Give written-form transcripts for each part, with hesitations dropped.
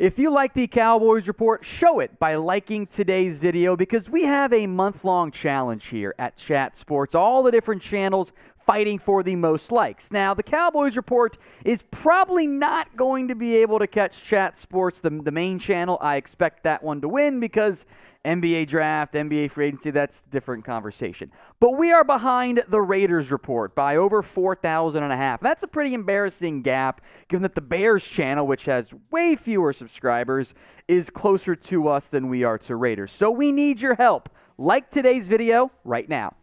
If you like the Cowboys Report, show it by liking today's video because we have a month-long challenge here at Chat Sports, all the different channels fighting for the most likes. Now, the Cowboys Report is probably not going to be able to catch Chat Sports, the main channel. I expect that one to win because NBA draft, NBA free agency, that's a different conversation. But we are behind the Raiders Report by over 4,500. That's a pretty embarrassing gap, given that the Bears channel, which has way fewer subscribers, is closer to us than we are to Raiders. So we need your help. Like today's video right now.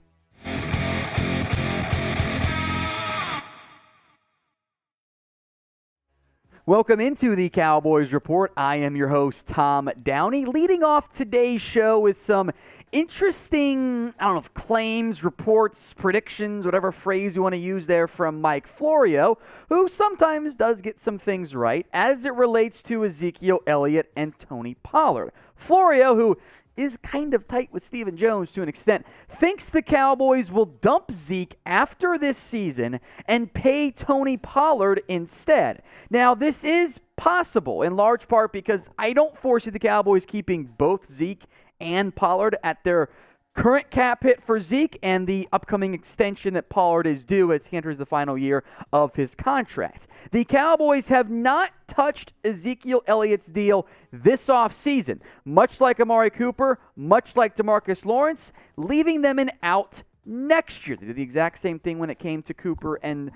Welcome into the Cowboys Report. I am your host, Tom Downey. Leading off today's show is some interesting, claims, reports, predictions, whatever phrase you want to use there from Mike Florio, who sometimes does get some things right as it relates to Ezekiel Elliott and Tony Pollard. Florio, who is kind of tight with Stephen Jones to an extent, thinks the Cowboys will dump Zeke after this season and pay Tony Pollard instead. Now, this is possible in large part because I don't foresee the Cowboys keeping both Zeke and Pollard at their current cap hit for Zeke and the upcoming extension that Pollard is due as he enters the final year of his contract. The Cowboys have not touched Ezekiel Elliott's deal this offseason, much like Amari Cooper, much like DeMarcus Lawrence, leaving them an out next year. They did the exact same thing when it came to Cooper and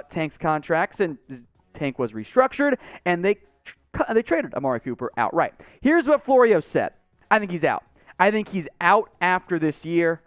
Tank's contracts, and Tank was restructured, and they traded Amari Cooper outright. Here's what Florio said. I think he's out. I think he's out after this year.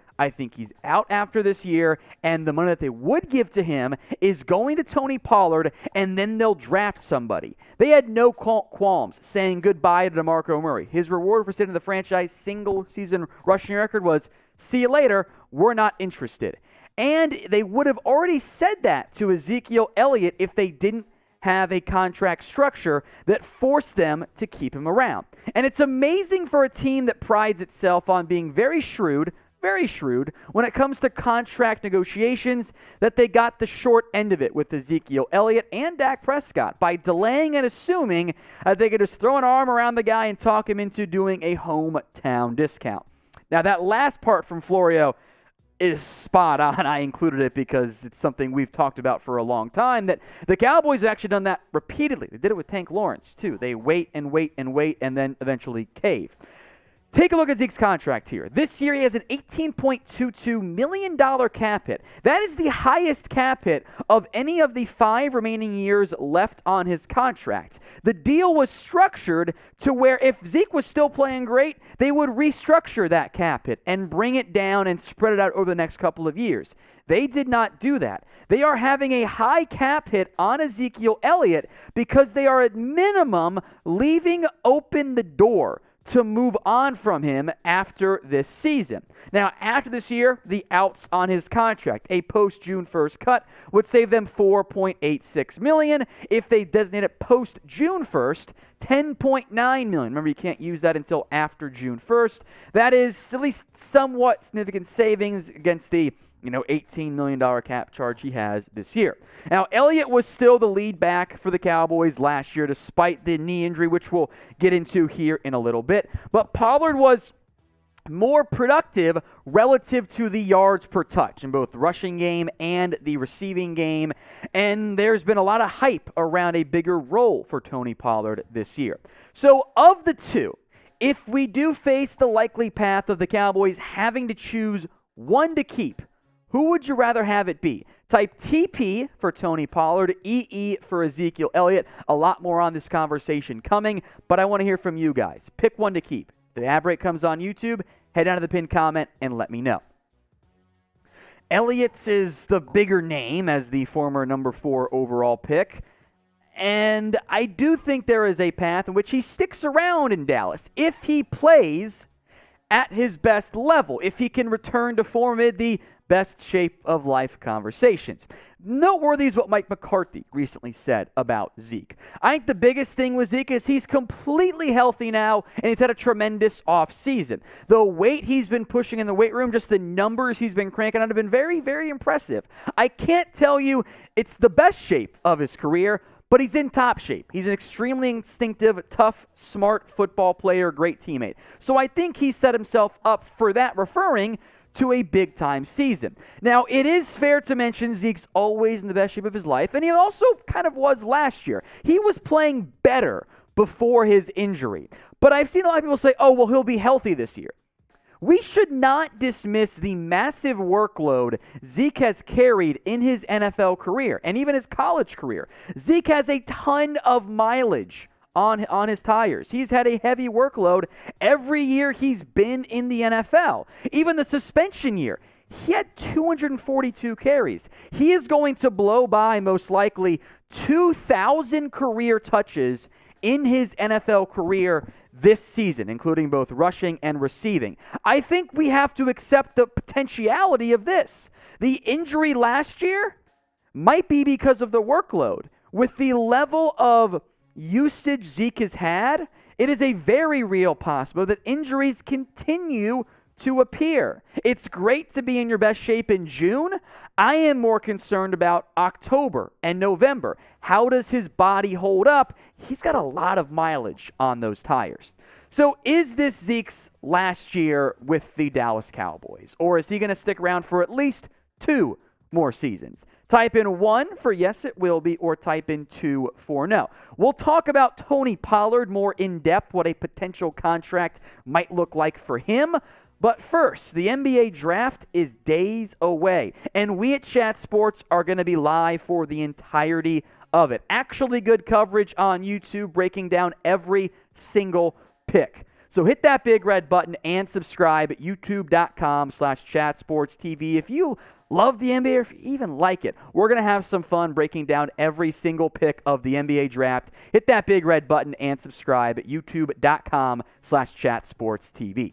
And the money that they would give to him is going to Tony Pollard, and then they'll draft somebody. They had no qualms saying goodbye to DeMarco Murray. His reward for setting the franchise single-season rushing record was, see you later, we're not interested. And they would have already said that to Ezekiel Elliott if they didn't have a contract structure that forced them to keep him around. And it's amazing for a team that prides itself on being very shrewd when it comes to contract negotiations that they got the short end of it with Ezekiel Elliott and Dak Prescott by delaying and assuming they could just throw an arm around the guy and talk him into doing a hometown discount. Now, that last part from Florio is spot on. I included it because it's something we've talked about for a long time, that the Cowboys have actually done that repeatedly. They did it with Tank Lawrence, too. They wait and then eventually cave. Take a look at Zeke's contract here. This year, he has an $18.22 million cap hit. That is the highest cap hit of any of the 5 remaining years left on his contract. The deal was structured to where if Zeke was still playing great, they would restructure that cap hit and bring it down and spread it out over the next couple of years. They did not do that. They are having a high cap hit on Ezekiel Elliott because they are at minimum leaving open the door to move on from him after this season. Now, after this year, the outs on his contract, a post-June 1st cut, would save them $4.86 million. If they designate it post-June 1st, $10.9 million. Remember, you can't use that until after June 1st. That is at least somewhat significant savings against the $18 million cap charge he has this year. Now, Elliott was still the lead back for the Cowboys last year despite the knee injury, which we'll get into here in a little bit. But Pollard was more productive relative to the yards per touch in both the rushing game and the receiving game. And there's been a lot of hype around a bigger role for Tony Pollard this year. So of the two, if we do face the likely path of the Cowboys having to choose one to keep, who would you rather have it be? Type TP for Tony Pollard, EE for Ezekiel Elliott. A lot more on this conversation coming, but I want to hear from you guys. Pick one to keep. If the ad break comes on YouTube, head down to the pinned comment and let me know. Elliott is the bigger name as the former number 4 overall pick, and I do think there is a path in which he sticks around in Dallas if he plays at his best level, if he can return to form in the best shape of life conversations. Noteworthy is what Mike McCarthy recently said about Zeke. I think the biggest thing with Zeke is he's completely healthy now, and he's had a tremendous offseason. The weight he's been pushing in the weight room, just the numbers he's been cranking out have been very, very impressive. I can't tell you it's the best shape of his career, but he's in top shape. He's an extremely instinctive, tough, smart football player, great teammate. So I think he set himself up for that, referring to a big-time season. Now, it is fair to mention Zeke's always in the best shape of his life, and he also kind of was last year. He was playing better before his injury. But I've seen a lot of people say, oh, well, he'll be healthy this year. We should not dismiss the massive workload Zeke has carried in his NFL career and even his college career. Zeke has a ton of mileage on his tires. He's had a heavy workload every year he's been in the NFL. Even the suspension year, he had 242 carries. He is going to blow by most likely 2,000 career touches in his NFL career this season, including both rushing and receiving. I think we have to accept the potentiality of this. The injury last year might be because of the workload. With the level of usage Zeke has had, it is a very real possibility that injuries continue to appear. It's great to be in your best shape in June. I am more concerned about October and November. How does his body hold up? He's got a lot of mileage on those tires. So is this Zeke's last year with the Dallas Cowboys? Or is he going to stick around for at least 2 more seasons? Type in 1 for yes, it will be, or type in 2 for no. We'll talk about Tony Pollard more in depth, what a potential contract might look like for him. But first, the NBA draft is days away, and we at Chat Sports are going to be live for the entirety of it. Actually good coverage on YouTube, breaking down every single pick. So hit that big red button and subscribe at youtube.com/chatsportstv. If you love the NBA or if you even like it, we're going to have some fun breaking down every single pick of the NBA draft. Hit that big red button and subscribe at youtube.com/chatsportstv.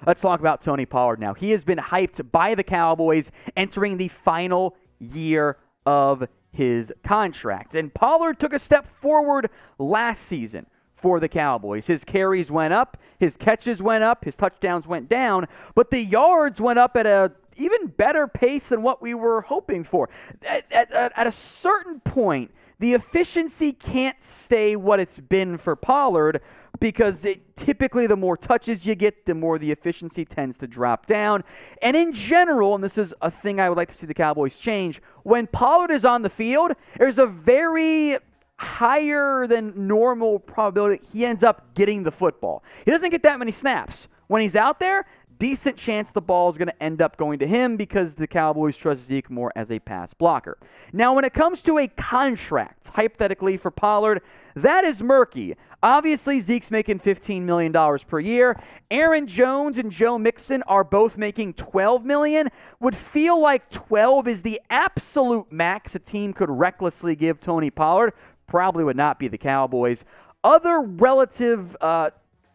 Let's talk about Tony Pollard now. He has been hyped by the Cowboys entering the final year of his contract. And Pollard took a step forward last season for the Cowboys. His carries went up, his catches went up, his touchdowns went down, but the yards went up at a even better pace than what we were hoping for. At a certain point, the efficiency can't stay what it's been for Pollard because typically the more touches you get, the more the efficiency tends to drop down. And in general, and this is a thing I would like to see the Cowboys change, when Pollard is on the field, there's a very higher than normal probability he ends up getting the football. He doesn't get that many snaps. When he's out there, decent chance the ball is going to end up going to him because the Cowboys trust Zeke more as a pass blocker. Now, when it comes to a contract, hypothetically for Pollard, that is murky. Obviously, Zeke's making $15 million per year. Aaron Jones and Joe Mixon are both making $12 million. Would feel like 12 is the absolute max a team could recklessly give Tony Pollard. Probably would not be the Cowboys. Other relative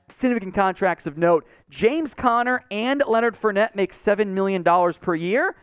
significant contracts of note, James Conner and Leonard Fournette make $7 million per year.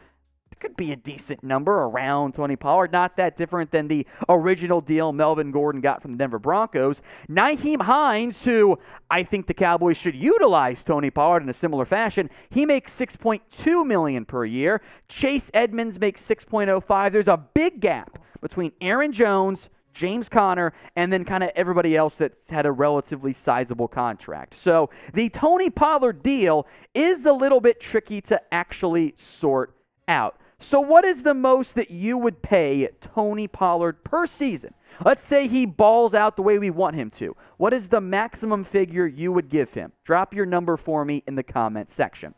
It could be a decent number around Tony Pollard. Not that different than the original deal Melvin Gordon got from the Denver Broncos. Nyheim Hines, who I think the Cowboys should utilize Tony Pollard in a similar fashion, he makes $6.2 million per year. Chase Edmonds makes $6.05. There's a big gap between Aaron Jones, James Conner, and then kind of everybody else that's had a relatively sizable contract. So the Tony Pollard deal is a little bit tricky to actually sort out. So what is the most that you would pay Tony Pollard per season? Let's say he balls out the way we want him to. What is the maximum figure you would give him? Drop your number for me in the comment section.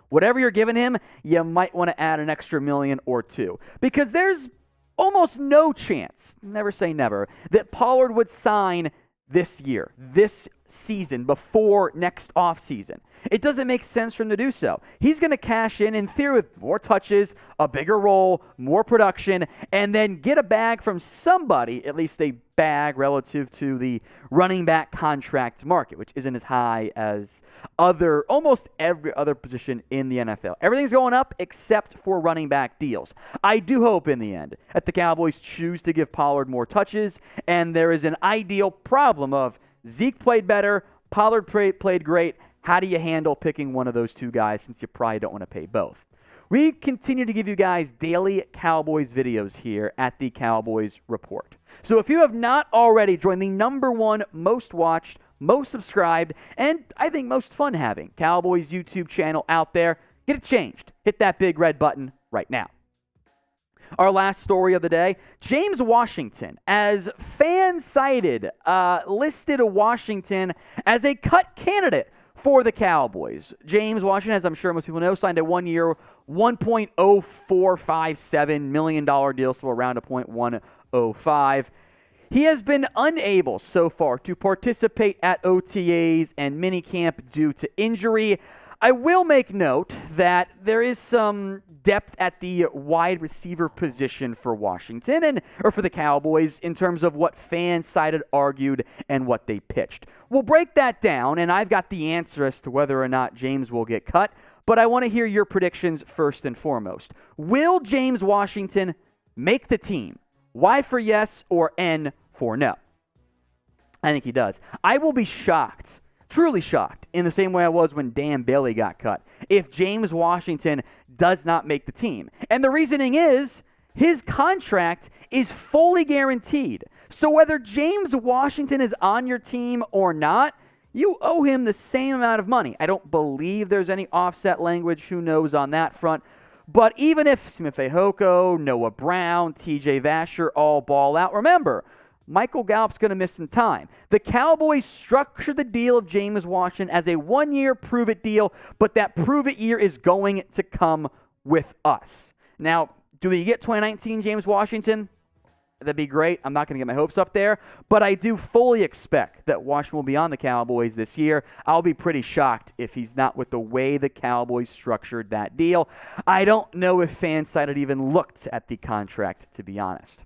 Whatever you're giving him, you might want to add an extra million or two, because there's almost no chance, never say never, that Pollard would sign this year, this season, before next offseason. It doesn't make sense for him to do so. He's going to cash in theory, with more touches, a bigger role, more production, and then get a bag from somebody, at least a bag relative to the running back contract market, which isn't as high as almost every other position in the NFL. Everything's going up except for running back deals. I do hope in the end that the Cowboys choose to give Pollard more touches, and there is an ideal problem of Zeke played better, Pollard played great. How do you handle picking one of those two guys, since you probably don't want to pay both? We continue to give you guys daily Cowboys videos here at the Cowboys Report. So if you have not already joined the #1 most watched, most subscribed, and I think most fun having Cowboys YouTube channel out there, get it changed. Hit that big red button right now. Our last story of the day, James Washington, as fans cited, listed Washington as a cut candidate for the Cowboys. James Washington, as I'm sure most people know, signed a one-year, $1.0457 million deal, so around a .105. He has been unable so far to participate at OTAs and minicamp due to injury. I will make note that there is some depth at the wide receiver position for Washington or for the Cowboys in terms of what fans cited, argued, and what they pitched. We'll break that down, and I've got the answer as to whether or not James will get cut, but I want to hear your predictions first and foremost. Will James Washington make the team? Y for yes or N for no? I think he does. I will be shocked, truly shocked, in the same way I was when Dan Bailey got cut, if James Washington does not make the team. And the reasoning is his contract is fully guaranteed. So whether James Washington is on your team or not, you owe him the same amount of money. I don't believe there's any offset language. Who knows on that front? But even if Smith Hoko, Noah Brown, TJ Vasher all ball out, remember, Michael Gallup's going to miss some time. The Cowboys structured the deal of James Washington as a one-year prove-it deal, but that prove-it year is going to come with us. Now, do we get 2019 James Washington? That'd be great. I'm not going to get my hopes up there, but I do fully expect that Washington will be on the Cowboys this year. I'll be pretty shocked if he's not with the way the Cowboys structured that deal. I don't know if FanSided even looked at the contract, to be honest.